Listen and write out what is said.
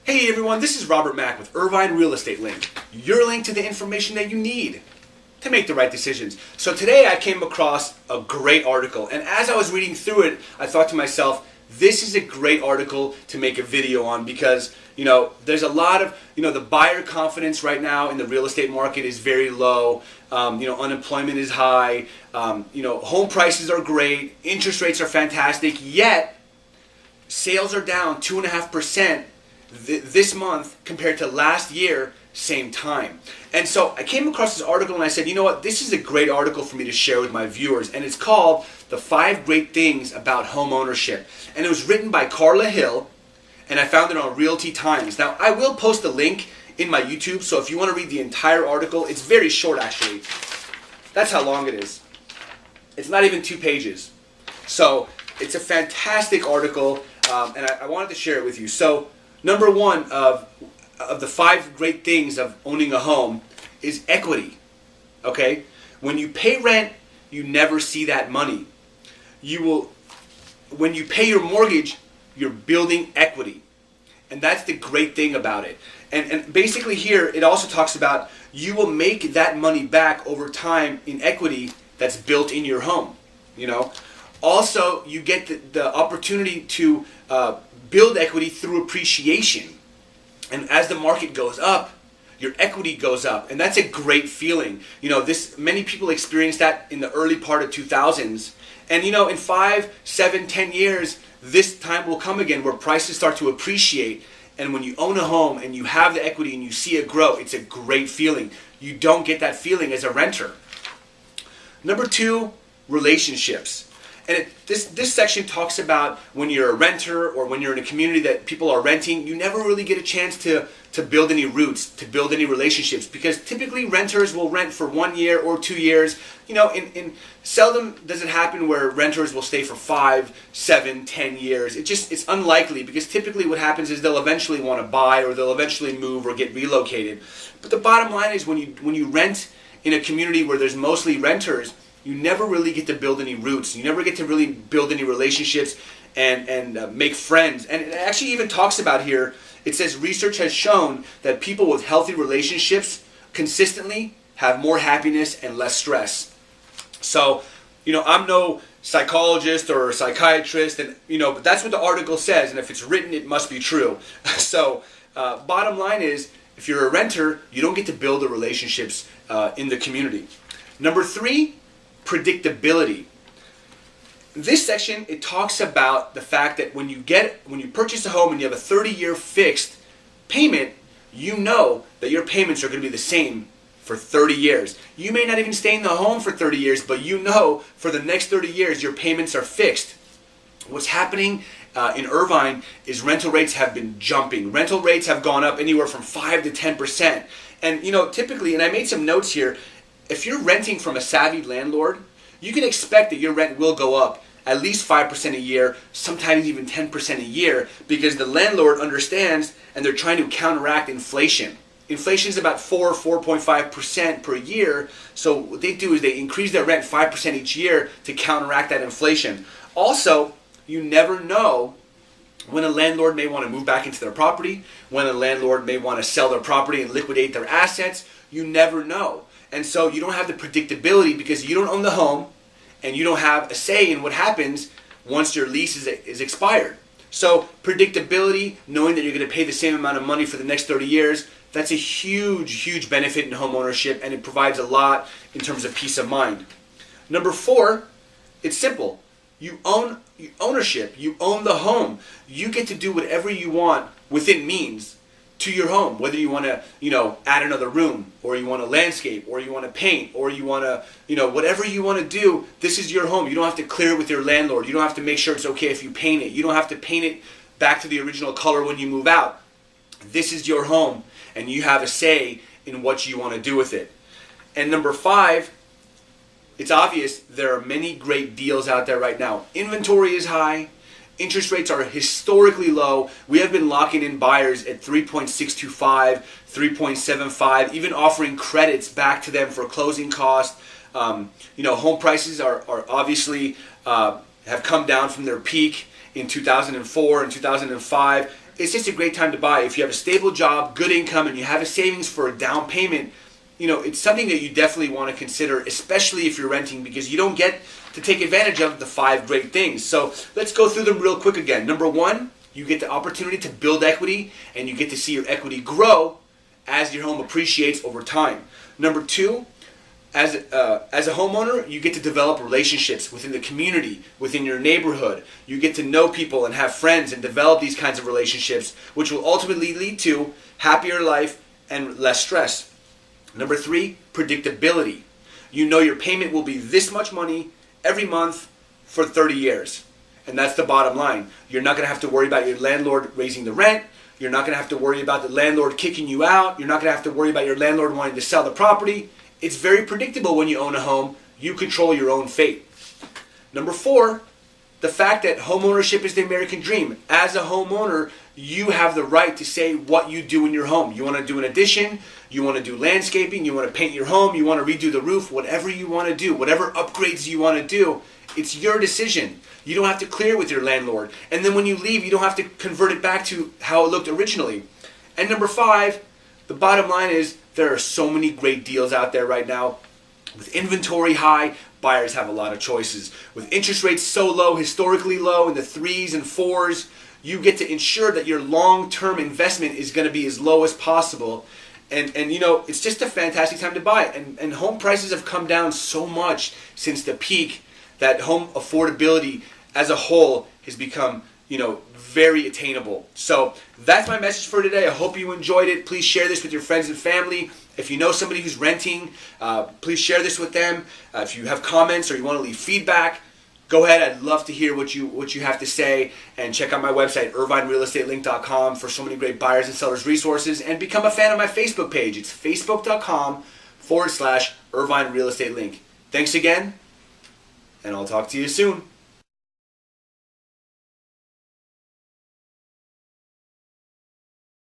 Hey everyone, this is Robert Mack with Irvine Real Estate Link, your link to the information that you need to make the right decisions. So today I came across a great article, and as I was reading through it, I thought to myself, this is a great article to make a video on because, there's a lot of, the buyer confidence right now in the real estate market is very low. Unemployment is high. Home prices are great. Interest rates are fantastic. Yet, sales are down 2.5% this month compared to last year, same time. And so I came across this article and I said, you know what, this is a great article for me to share with my viewers. And it's called The 5 Great Things About Home Ownership. And it was written by Carla Hill, and I found it on Realty Times. Now, I will post a link in my YouTube, so if you want to read the entire article, it's very short actually. That's how long it is. It's not even 2 pages. So it's a fantastic article, and I wanted to share it with you. So number one of the 5 great things of owning a home is equity. Okay? When you pay rent, you never see that money. When you pay your mortgage, you're building equity. And that's the great thing about it. And basically here, it also talks about you will make that money back over time in equity that's built in your home. Also, you get the opportunity to build equity through appreciation. And as the market goes up, your equity goes up. And that's a great feeling. Many people experience that in the early part of 2000s. And in 5, 7, 10 years, this time will come again where prices start to appreciate. And when you own a home and you have the equity and you see it grow, it's a great feeling. You don't get that feeling as a renter. Number 2, relationships. And this section talks about when you're a renter or when you're in a community that people are renting, you never really get a chance to build any roots, to build any relationships, because typically renters will rent for 1 year or 2 years. Seldom does it happen where renters will stay for 5, 7, 10 years. It's unlikely, because typically what happens is they'll eventually want to buy or they'll eventually move or get relocated. But the bottom line is when you rent in a community where there's mostly renters, you never really get to build any roots. You never get to really build any relationships and make friends. And it actually even talks about here, it says research has shown that people with healthy relationships consistently have more happiness and less stress. So, I'm no psychologist or psychiatrist, and but that's what the article says, and if it's written, it must be true. So, bottom line is, if you're a renter, you don't get to build the relationships in the community. Number 3, predictability. This section, it talks about the fact that when you purchase a home and you have a 30-year fixed payment, you know that your payments are going to be the same for 30 years. You may not even stay in the home for 30 years, but for the next 30 years your payments are fixed. What's happening in Irvine is rental rates have been jumping. Rental rates have gone up anywhere from 5 to 10%. And typically, and I made some notes here, if you're renting from a savvy landlord, you can expect that your rent will go up at least 5% a year, sometimes even 10% a year, because the landlord understands and they're trying to counteract inflation. Inflation is about 4.5% per year, so what they do is they increase their rent 5% each year to counteract that inflation. Also, you never know when a landlord may want to move back into their property, when a landlord may want to sell their property and liquidate their assets. You never know. And so you don't have the predictability because you don't own the home and you don't have a say in what happens once your lease is expired. So predictability, knowing that you're going to pay the same amount of money for the next 30 years, that's a huge, huge benefit in home ownership, and it provides a lot in terms of peace of mind. Number 4, it's simple. You own ownership. You own the home. You get to do whatever you want within means to your home, whether you want to, add another room, or you want to landscape, or you want to paint, or you want to, whatever you want to do, this is your home. You don't have to clear it with your landlord. You don't have to make sure it's okay if you paint it. You don't have to paint it back to the original color when you move out. This is your home, and you have a say in what you want to do with it. And number 5, it's obvious there are many great deals out there right now. Inventory is high. Interest rates are historically low. We have been locking in buyers at 3.625, 3.75, even offering credits back to them for closing costs. Home prices are obviously have come down from their peak in 2004 and 2005. it's just a great time to buy. If you have a stable job, good income, and you have a savings for a down payment, it's something that you definitely want to consider, especially if you're renting, because you don't get to take advantage of the 5 great things. So let's go through them real quick again. Number 1, you get the opportunity to build equity, and you get to see your equity grow as your home appreciates over time. Number 2, as a homeowner, you get to develop relationships within the community, within your neighborhood. You get to know people and have friends and develop these kinds of relationships, which will ultimately lead to happier life and less stress. Number 3, predictability. You know your payment will be this much money every month for 30 years. And that's the bottom line. You're not going to have to worry about your landlord raising the rent. You're not going to have to worry about the landlord kicking you out. You're not going to have to worry about your landlord wanting to sell the property. It's very predictable when you own a home. You control your own fate. Number 4, the fact that homeownership is the American dream. As a homeowner, you have the right to say what you do in your home. You want to do an addition, you want to do landscaping, you want to paint your home, you want to redo the roof, whatever you want to do, whatever upgrades you want to do, it's your decision. You don't have to clear with your landlord. And then when you leave, you don't have to convert it back to how it looked originally. And number 5, the bottom line is there are so many great deals out there right now. With inventory high, buyers have a lot of choices. With interest rates so low, historically low, in the 3s and 4s, you get to ensure that your long-term investment is going to be as low as possible. And it's just a fantastic time to buy. And home prices have come down so much since the peak that home affordability as a whole has become, very attainable. So that's my message for today. I hope you enjoyed it. Please share this with your friends and family. If you know somebody who's renting, please share this with them. If you have comments or you want to leave feedback, go ahead. I'd love to hear what you have to say. And check out my website, irvinerealestatelinkcom, for so many great buyers and sellers resources. And become a fan of my Facebook page. It's facebook.com/Irvine Real Estate Link. Thanks again, and I'll talk to you soon.